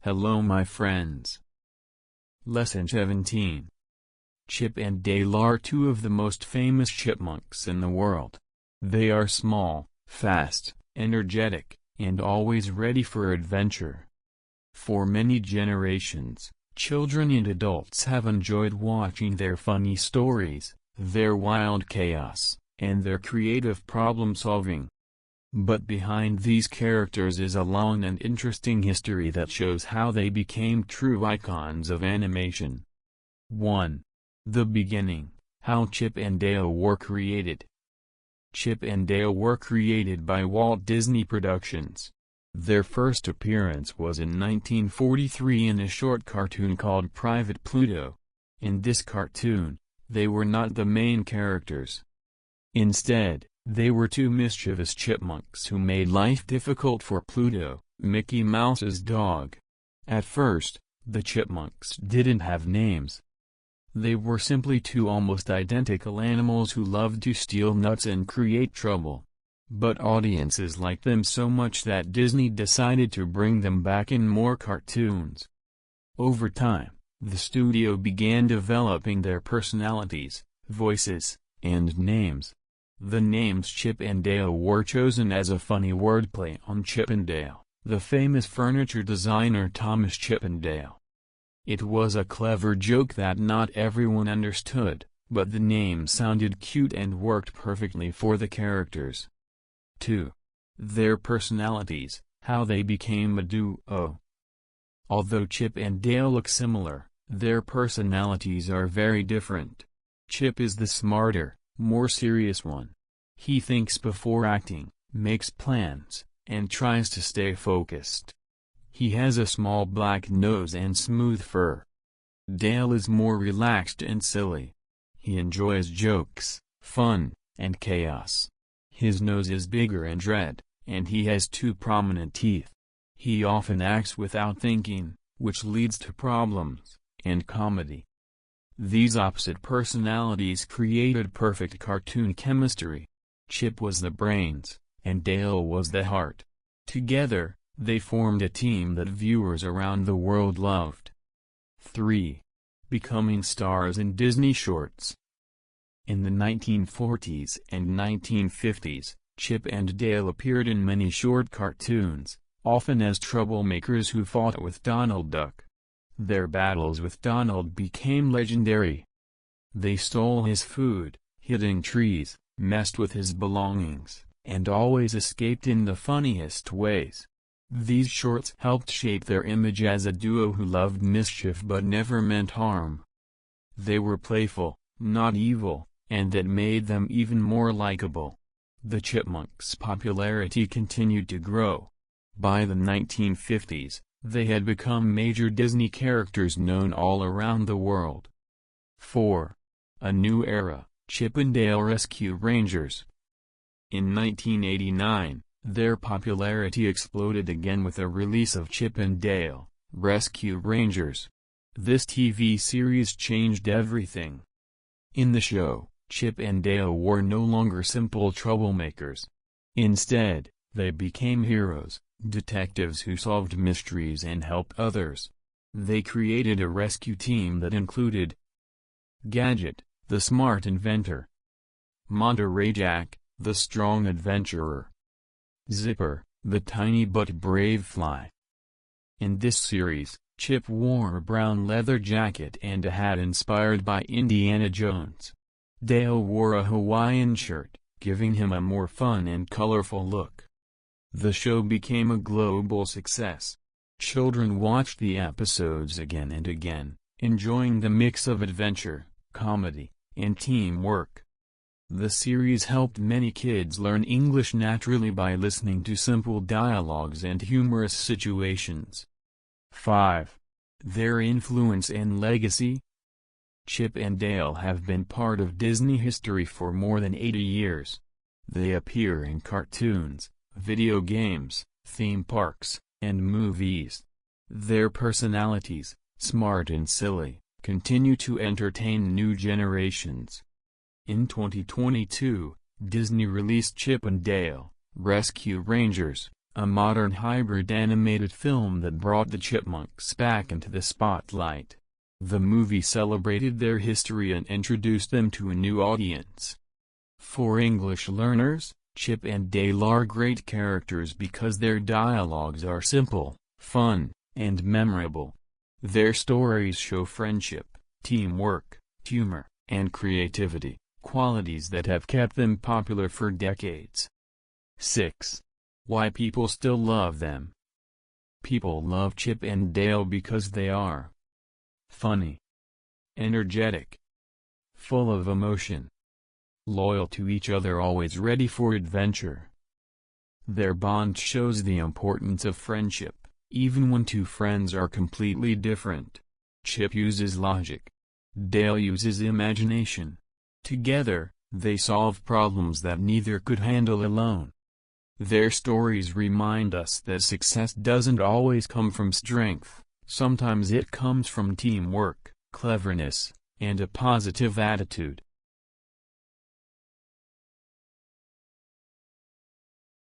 Hello my friends. Lesson 17. Chip and Dale are two of the most famous chipmunks in the world. They are small, fast, energetic, and always ready for adventure. For many generations, children and adults have enjoyed watching their funny stories, their wild chaos, and their creative problem-solving. But behind these characters is a long and interesting history that shows how they became true icons of animation. 1. The beginning, how Chip and Dale were created. Chip and Dale were created by Walt Disney Productions. Their first appearance was in 1943 in a short cartoon called Private Pluto. In this cartoon, they were not the main characters. Instead, they were two mischievous chipmunks who made life difficult for Pluto, Mickey Mouse's dog. At first, the chipmunks didn't have names. They were simply two almost identical animals who loved to steal nuts and create trouble. But audiences liked them so much that Disney decided to bring them back in more cartoons. Over time, the studio began developing their personalities, voices, and names. The names Chip and Dale were chosen as a funny wordplay on Chippendale, the famous furniture designer Thomas Chippendale. It was a clever joke that not everyone understood, but the name sounded cute and worked perfectly for the characters. 2. Their personalities, how they became a duo. Although Chip and Dale look similar, their personalities are very different. Chip is the smarter, more serious one. He thinks before acting, makes plans, and tries to stay focused. He has a small black nose and smooth fur. Dale is more relaxed and silly. He enjoys jokes, fun, and chaos. His nose is bigger and red, and he has two prominent teeth. He often acts without thinking, which leads to problems, and comedy. These opposite personalities created perfect cartoon chemistry. Chip was the brains, and Dale was the heart. Together, they formed a team that viewers around the world loved. 3. Becoming stars in Disney shorts. In the 1940s and 1950s, Chip and Dale appeared in many short cartoons, often as troublemakers who fought with Donald Duck. Their battles with Donald became legendary. They stole his food, hid in trees, messed with his belongings, and always escaped in the funniest ways. These shorts helped shape their image as a duo who loved mischief but never meant harm. They were playful, not evil, and that made them even more likable. The chipmunks' popularity continued to grow. By the 1950s, they had become major Disney characters known all around the world. 4. A new era, Chip and Dale Rescue Rangers. In 1989, their popularity exploded again with the release of Chip and Dale, Rescue Rangers. This TV series changed everything. In the show, Chip and Dale were no longer simple troublemakers. Instead, they became heroes, detectives who solved mysteries and helped others. They created a rescue team that included Gadget, the smart inventor; Monterey Jack, the strong adventurer; Zipper, the tiny but brave fly. In this series, Chip wore a brown leather jacket and a hat inspired by Indiana Jones. Dale wore a Hawaiian shirt, giving him a more fun and colorful look. The show became a global success. Children watched the episodes again and again, enjoying the mix of adventure, comedy, and teamwork. The series helped many kids learn English naturally by listening to simple dialogues and humorous situations. 5. Their influence and legacy. Chip and Dale have been part of Disney history for more than 80 years. They appear in cartoons, video games, theme parks, and movies. Their personalities, smart and silly, continue to entertain new generations. In 2022, Disney released Chip and Dale, Rescue Rangers, a modern hybrid animated film that brought the chipmunks back into the spotlight. The movie celebrated their history and introduced them to a new audience. For English learners, Chip and Dale are great characters because their dialogues are simple, fun, and memorable. Their stories show friendship, teamwork, humor, and creativity, qualities that have kept them popular for decades. 6. Why people still love them. People love Chip and Dale because they are funny, energetic, full of emotion, loyal to each other, always ready for adventure. Their bond shows the importance of friendship, even when two friends are completely different. Chip uses logic. Dale uses imagination. Together, they solve problems that neither could handle alone. Their stories remind us that success doesn't always come from strength, sometimes it comes from teamwork, cleverness, and a positive attitude.